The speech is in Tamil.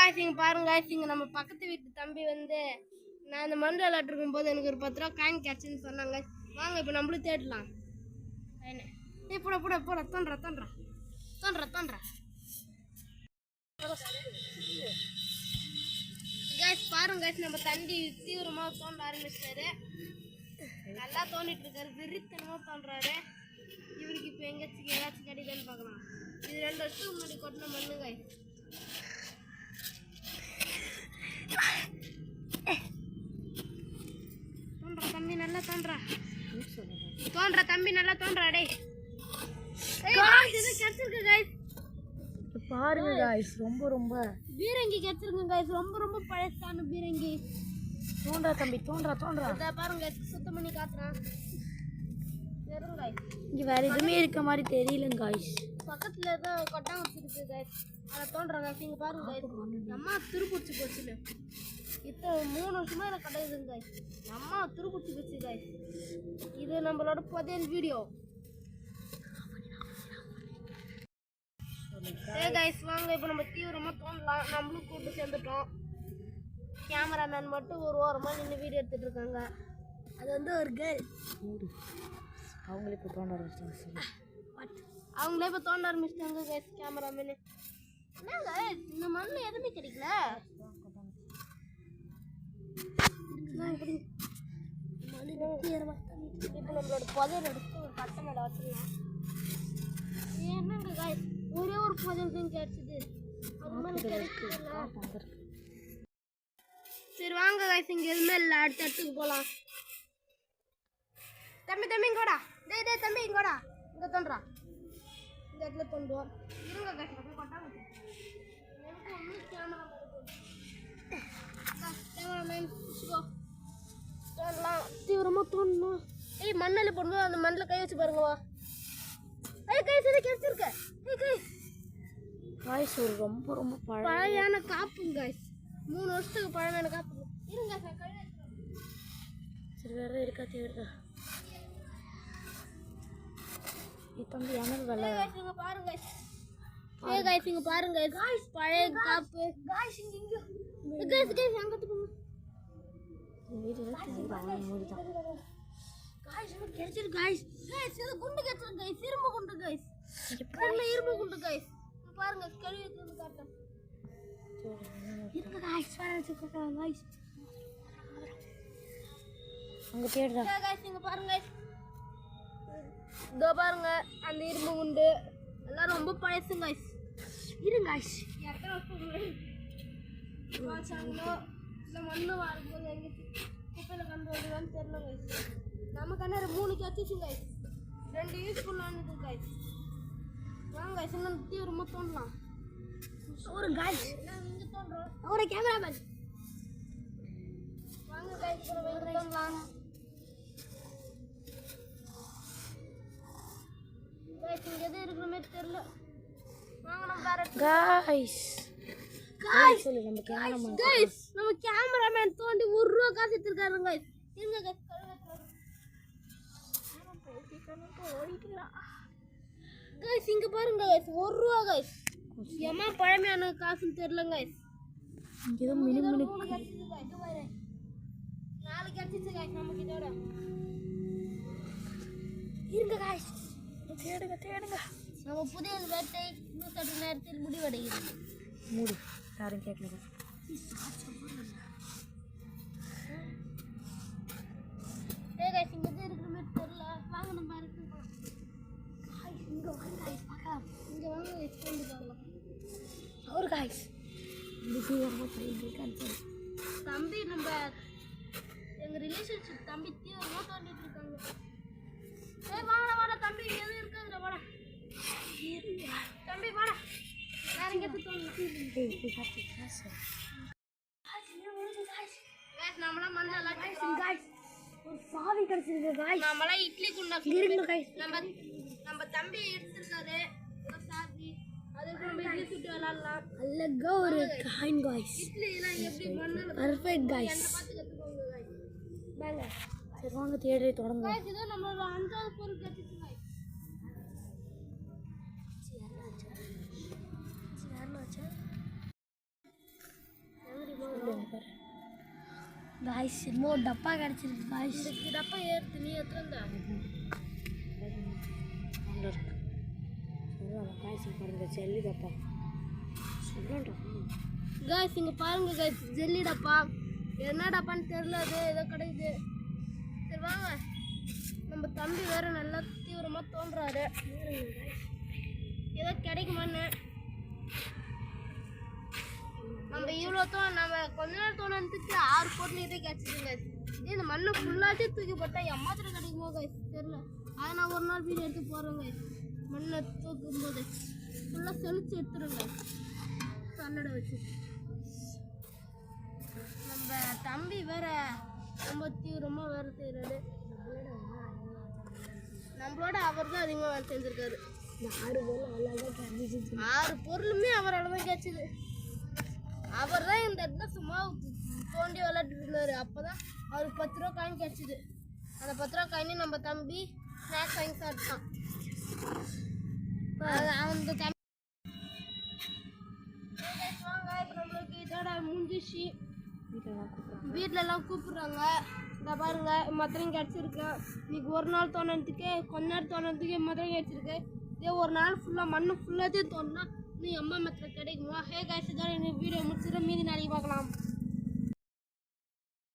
காய்ஸ் இங்கே பாருங்க காய்ஸ், இங்கே நம்ம பக்கத்து வீட்டு தம்பி வந்து நான் இந்த மண் விளையாட்டு இருக்கும்போது எனக்கு ஒரு 10 ரூபா காயின் கிடச்சுன்னு சொன்னாங்க. வாங்க இப்போ நம்மளும் தேடலாம். ஏ போட போட போட தோன்றா தோன்றா தோன்றா தோன்றா காய்ஸ் பாருங்க காய்ஸ், நம்ம தண்டி தீவிரமாக தோண்ட ஆரம்பிச்சிட்டாரு. நல்லா தோண்டிட்டு இருக்காரு, வெறித்தனமாக தோன்றாரு. இவருக்கு இப்போ எங்கேயாச்சும் ஏதாச்சும் கிடைக்குதுன்னு பார்க்கலாம். இது 2 வருஷத்துக்கு முன்னாடி கொட்டின மண்ணு காய்ஸ். தோன்றா தம்பி, நல்லா தோன்றா தோன்றா தம்பி, நல்லா தோன்றா. டே கிடைச்சிருக்கு காய்ஸ், பாருங்க காய்ஸ். ரொம்ப ரொம்ப பீரங்கி கிடைச்சிருக்கு காய்ஸ், ரொம்ப ரொம்ப பழசான பீரங்கி. தோன்றா தம்பி, தோன்றா தோன்றா. இதை பாருங்க சுத்தம் பண்ணி காட்டுறான். வெறும் காய்ஸ், இங்கே வேற எதுவுமே இருக்க மாதிரி தெரியலங்க காய்ஸ். பக்கத்துல ஏதோ கொட்டாங்க இருக்கு காய்ஸ், அதை தோன்றாங்க காய்ஸ். இங்கே பாருங்க காய்ஸ், அம்மா துருப்பிடிச்சு போச்சுன்னு இப்போ 3 வருஷமா எனக்கு கிடையாதுங்க காய்ஸ். அம்மா துருப்பிடிச்சு போச்சு காய்ஸ். இது நம்மளோட புதையல் வீடியோ. கைஸ் வாங்க இப்போ நம்ம தீவிரமாக தோண்டலாம். நம்மளும் கூட்டு சேர்ந்துட்டோம். கேமராமேன் மட்டும் ஒரு ஓரமாக நின்று வீடியோ எடுத்துகிட்டு இருக்காங்க. அது வந்து ஒரு கேர்ள். அவங்களே இப்போ தோண்ட ஆரம்பிச்சிட்டாங்க. அவங்களே இப்போ தோண்ட ஆரம்பிச்சிட்டாங்க கைஸ். கேமராமேனு என்னங்க இந்த மண்ணில் எதுவுமே கிடைக்கல. இப்போ நம்மளோட புதையல் எடுத்து ஒரு கட்டை மேலே வச்சுக்கலாம். என்னங்க காய்ஸ், ஒரே ஒரு புதையல் தான் கிடைச்சது. சரி வாங்க காய்ஸ், இங்கே எதுவுமே இல்லை, அடுத்த இடத்துக்கு போகலாம். தம்பி தம்பி இங்கோடா, டேய் டேய் தம்பி இங்கோடா, இங்கே தோன்றா. இந்த இடத்துல தோண்டுவோம். இருங்க காய்ஸ், அப்படியே கொட்டாங்க. எனக்கு ஒன்றும் கேமராமேன் தோண்டலாம். தீவிரமாக தோண்டணும். ஏய் மண்ணில் போடும்போது அந்த மண்ணில் கை வச்சு பாருங்கவா. ஏய் கைஸ் இது கிடைச்சிருக்கு. ஏய் கைஸ் காய்ஸ் ஒரு ரொம்ப ரொம்ப பழையான காப்புங்க கைஸ். 3 வருஷத்துக்கு பழையான காப்பு. இருங்க சார் கழுவி. சரி வேற இருக்கா தேடுதா. தம்பி எனக்கு வெள்ள இங்க பாருங்க கைஸ். ஏய் கைஸ் இங்க பாருங்க கைஸ், பழைய காப்பு கைஸ். இங்க கைஸ் கைஸ் அங்க போங்க. வீடியோல தெரியுதா மூடிதான் கைஸ் இது கிடைச்சிருக்கு கைஸ். கைஸ் இது குண்டு கிடைச்சிருக்கு கைஸ், இரும்பு குண்டு கைஸ். நல்ல இரும்பு குண்டு கைஸ். பாருங்க கழுவி எடுத்து காட்டுறேன். இருங்க கைஸ், பாருங்க கைஸ். அங்க தேடுடா கைஸ். இங்க பாருங்க கைஸ், இதோ பாருங்க அந்த இரும்பு குண்டு எல்லாம் ரொம்ப பழசு கைஸ். இருங்க கைஸ், எத்தனை வருஷம் வாச்சாங்களோ இல்லை மண்ணு வாரும்போது எங்கே குப்பையில் கண்டு வருவான்னு தெரியல கைஸ். நம்ம கண்ணாரு 3 கிடச்சிச்சு கைஸ், 2 யூஸ்ஃபுல்லானது கைஸ். வாங்க கைஸ், இன்னும் தீவிரமாக தோண்டலாம். ஒரு கைஸ் இங்கே தோன்றோம். அவரோட கேமராமேன் வாங்க கைஸ், தோண்டலாம். கைஸ் இங்கே எது இருக்கிற மாதிரி தெரியல. வாங்க நம்ம வேற गाइस गाइस நம்ம கேமராமேன் गाइस நம்ம கேமராமேன் தோண்டி 1 ரூபா காசு எடுத்துறாரு गाइस. இருங்க गाइस गाइस இங்க பாருங்க गाइस 1 ரூபா गाइस. ஏமா பழமையான காசுன்னு தெரியல गाइस. இங்க ஏதோ மினு 4 கிடைச்சிச்சு गाइस நமக்கு இதோட. இருங்க गाइस தேடுங்க. நம்ம புதிய வேட்டை 108 நேரத்தில் முடிவடைகிறது. மூடு யாரும் கேட்கல. ஏய் गाइस இங்க எது இருக்குன்னு தெரியல. வாங்க நம்ம இருக்கு गाइस. இங்க வாங்க गाइस பார்க்கலாம். இங்க வாங்க गाइस தோண்டி பார்க்கலாம். ஒரு गाइस இது ரொம்ப பெரிய கன்சர்ன். தம்பி நம்ம எங்க ரிலேஷன்ஷிப் தம்பி தீவிரமா தோண்டிட்டு இருக்காங்க. ஏய் வாடா தம்பி எது இருக்குதுடா வாடா. தம்பி வாடா, வேற எங்க தோண்டலாம். ஏய் இது ஹாப்பி கிளாஸ் गाइस நம்மலாம் மண்ணல गाइस ஒரு சாவி கிடைச்சிருக்கு गाइस. நம்மலாம் இட்லி குண்டா இருங்க गाइस. நம்ம தம்பி எடுத்துட்டாரு ஒரு சாவி. அதுக்கு நம்ம இட்லி சுட்டு விளையாடலாம். அழகா ஒரு காயின் गाइस. இட்லி எல்லாம் எப்படி மண்ணல பர்ஃபெக்ட் गाइस. என்ன பார்த்து கத்துக்கோங்க गाइस. வாங்க சரி வாங்க தேடி தொடங்க. गाइस இது நம்மளோட 5வது பொருள் கிடைச்சிச்சு गाइस. காய்ஸ் இன்னும் டப்பா கிடச்சிருக்கு காய்ஸ். இந்த டப்பா ஏறுது, நீ எத்தனை காய்ஸ் பாருங்க ஜல்லி டப்பா காய்ஸ் இங்கே பாருங்க காய்ஸ், ஜெல்லி டப்பா. என்ன டப்பான்னு தெரியல, அது ஏதோ கிடைக்குது. சரி வாங்க, நம்ம தம்பி வேற நல்லா தீவிரமாக தோன்றாரு, ஏதோ கிடைக்குமான்னு. நம்ம இவ்வளோ நம்ம கொஞ்ச நேரம் தோணுறதுக்கு 6 பொருள் இதே கிடச்சிதுங்க. இதே இந்த மண்ணை ஃபுல்லாச்சு தூக்கி போட்டால் எம்மாத்திரம் கிடைக்குமோ கைஸ் தெரியல. அதை நான் ஒரு நாள் வீடியோ எடுத்து போகிறேங்க. மண்ணை தூக்கும்போது ஃபுல்லாக செழிச்சு எடுத்துருங்க கன்னடை வச்சு. நம்ம தம்பி வேற ரொம்ப தீவிரமாக வேறு செய்கிறாரு. நம்மளோட அவர் தான் அதிகமாக வேலை செஞ்சுருக்காரு. 6 பொருளுமே அவரால் தான் கிடச்சிது. அவர் தான் இந்த இடத்துல சும்மா தோண்டி விளையாட்டு இருந்தார். அப்போ தான் அவருக்கு 10 ரூபா காயின் கிடச்சிது. அந்த 10 ரூபா காயினே நம்ம தம்பி ஸ்நாக்ஸ் வாங்கி சாப்பிட்டான். அந்த தம்பி வாங்க, இப்போ நம்மளுக்கு இதோட முடிஞ்சிச்சு. வீட்டிலலாம் கூப்பிட்றாங்க. இந்த பாருங்க மத்திரம் கிடச்சிருக்கு. இன்னைக்கு ஒரு நாள் தோணுறதுக்கே கொஞ்ச நேரம் தோணுறதுக்கே மத்திரம் கிடச்சிருக்கு. இதே ஒரு நாள் ஃபுல்லாக மண்ணு ஃபுல்லாத்தையும் தோணுனா இன்னும் அம்மா மத்திரம் கிடைக்குமா? ஹே காய்ஸ், இதோட வீடியோ முடிச்சுட்டு மீதி நாளைக்கு பார்க்கலாம்.